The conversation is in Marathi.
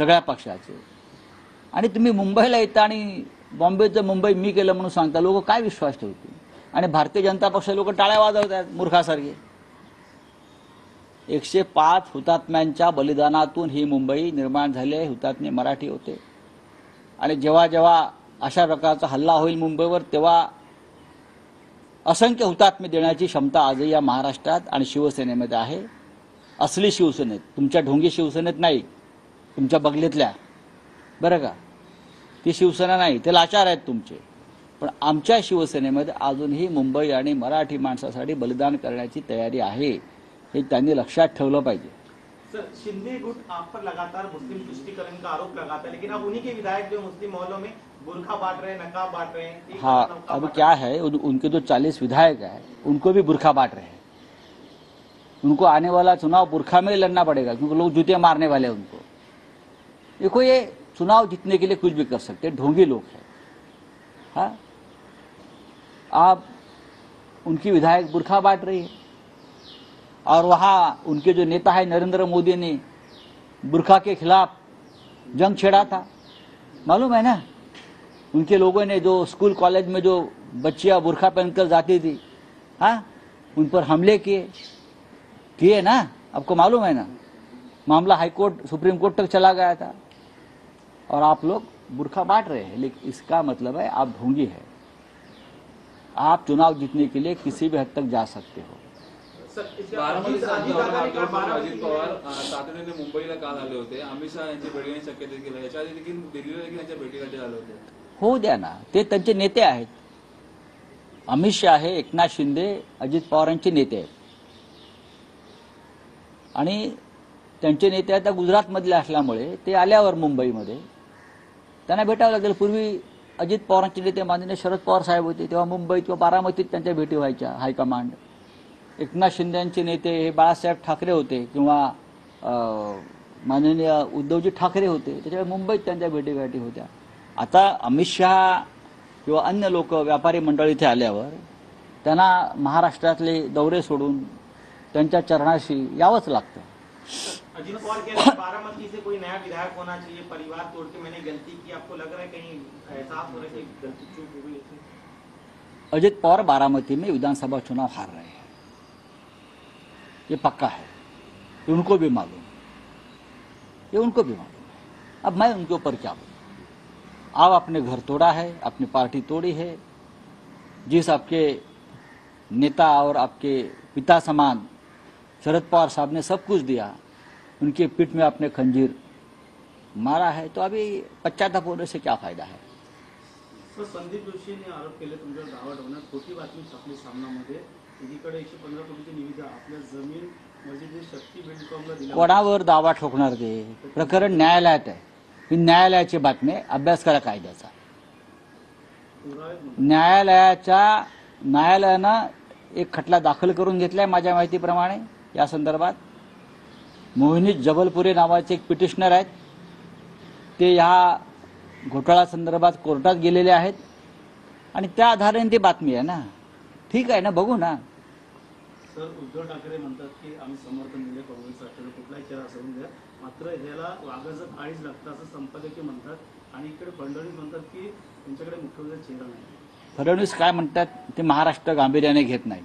सगळ्या पक्षाचे। आणि तुम्ही मुंबईला येता आणि बॉम्बेचं मुंबई मी केलं म्हणून सांगता, लोक काय विश्वास ठेवतील? आणि भारतीय जनता पक्ष लोक टाळ्या वाजवतात मूर्खासारखे। 105 हुतात्म्यांच्या बलिदानातून ही मुंबई निर्माण झाली आहे। हुतात्मे मराठी होते आणि जेव्हा जेव्हा अशा प्रकारचा हल्ला होईल मुंबईवर, तेव्हा असंख्य हुतात्मे देण्याची क्षमता आजही या महाराष्ट्रात आणि शिवसेनेमध्ये आहे। असली शिवसेनेत, तुमच्या ढोंगी शिवसेनेत नाही, तुमच्या बगलेतल्या, बरं का, ती शिवसेना नाही, ते लाचार आहेत तुमचे। पण आमच्या शिवसेनेमध्ये अजूनही मुंबई आणि मराठी माणसासाठी बलिदान करण्याची तयारी आहे, हे त्यांनी लक्षात ठेवलं पाहिजे। सर, शिंदे गुट आप पर लगातार मुस्लिम तुष्टीकरण का आरोप लगाता है, लेकिन अब उन्हीं के विधायक जो मुस्लिम मोहल्लों में बुर्खा बांट रहे हैं, नकाब बांट रहे हैं। हाँ, अब क्या है, उनके जो 40 विधायक हैं उनको भी बुर्खा बांट रहे हैं। उनको आने वाला चुनाव बुर्खा में लड़ना पड़ेगा, क्योंकि लोग जूते मारने वाले हैं उनको। देखो, ये चुनाव जीतने के लिए कुछ भी कर सकते हैं, ढोंगी लोग हैं। हाँ, आप उनकी विधायक बुर्खा बांट रही है और वहाँ उनके जो नेता है नरेंद्र मोदी ने बुर्खा के खिलाफ जंग छेड़ा था, मालूम है ना। उनके लोगों ने जो स्कूल कॉलेज में जो बच्चियां बुर्खा पहनकर जाती थी, हाँ, उन पर हमले किए ना, आपको मालूम है ना। मामला हाईकोर्ट सुप्रीम कोर्ट तक चला गया था और आप लोग बुर्खा बांट रहे हैं। लेकिन इसका मतलब है आप ढोंगी है। आप चुनाव जीतने के लिए किसी भी हद तक जा सकते हो। अजित पवार तातडीने मुंबईला काल आले होते, अमित शहा यांची भेट घेण्याची शक्यता देखील आहे। याच्या आधी देखील दिल्लीला देखील यांच्या भेटीसाठी आले होते। होऊ द्या ना, ते त्यांचे नेते आहेत। अमित शहा हे एकनाथ शिंदे अजित पवारांचे नेते आहेत आणि त्यांचे नेते आता गुजरातमधले असल्यामुळे ते आल्यावर मुंबईमध्ये त्यांना भेटावं लागेल। पूर्वी अजित पवारांचे नेते माननीय शरद पवार साहेब होते, तेव्हा मुंबईत किंवा बारामतीत त्यांच्या भेटी व्हायच्या हायकमांड। एकनाथ शिंदेचे नेते हे बाळासाहेब ठाकरे होते किंवा माननीय उद्धवजी ठाकरे होते, त्याच्यामुळे मुंबईत त्यांच्या भेटीगाठी होत्या। आता अमित शहा किंवा अन्य लोक व्यापारी मंडळ इथे आल्यावर त्यांना महाराष्ट्रातले दौरे सोडून त्यांच्या चरणाशी यावंच लागतं। अजित पवार कह रहे हैं बारामती से कोई नया विधायक होना चाहिए, परिवार तोड़ के मैंने गलती की। आपको लग रहा है कहीं एहसास हो रहा है कि गलती चूक हो गई? अजित पवार बारामती में विधानसभा चुनाव हार रहे हैं, ये पक्का है, ये उनको भी मालूम, ये उनको भी मालूम है। अब मैं उनके ऊपर क्या बोलूं? आप अपने घर तोड़ा है, अपनी पार्टी तोड़ी है। जिस आपके नेता और आपके पिता समान शरद पवार साहब ने सब कुछ दिया, उनके पीठ में आपने खंजीर मारा है, तो अभी पश्चाताप होने से क्या फायदा है? सर, संदीप जोशीने आरोप केले तुमच्या गावात होणार खोटी बातमी छापली सामनामध्ये। एकीकडे 115 कोटीची निविदा आपल्या जमीन मस्जिद शक्ती बिल्डकॉमला दिली। कोणावर दावा ठोकणार ते? प्रकरण न्यायालयात आहे, ही न्यायालयाची बातमी, अभ्यास करा कायद्याचा। न्यायालयानं एक खटला दाखल करून घेतलाय माझ्या माहितीप्रमाणे या संदर्भात। मोहिनी जबलपुरे नावाचे एक पिटिशनर आहेत, ते या घोटाळा संदर्भात कोर्टात गेलेले आहेत आणि त्या आधाराने ती बातमी आहे ना। ठीक आहे ना, बघू ना। सर, उद्धव ठाकरे म्हणतात की आम्ही समर्थन दिले काँग्रेस राष्ट्रवादी कुठलाही चेहरा असून द्या, मात्र याला वाघाचं काळीच लागतं असं संपादकीय म्हणतात। आणि इकडे फडणवीस म्हणतात की त्यांच्याकडे मुख्यमंत्री चेहरा नाही। फडणवीस काय म्हणतात ते महाराष्ट्र गांभीर्याने घेत नाही।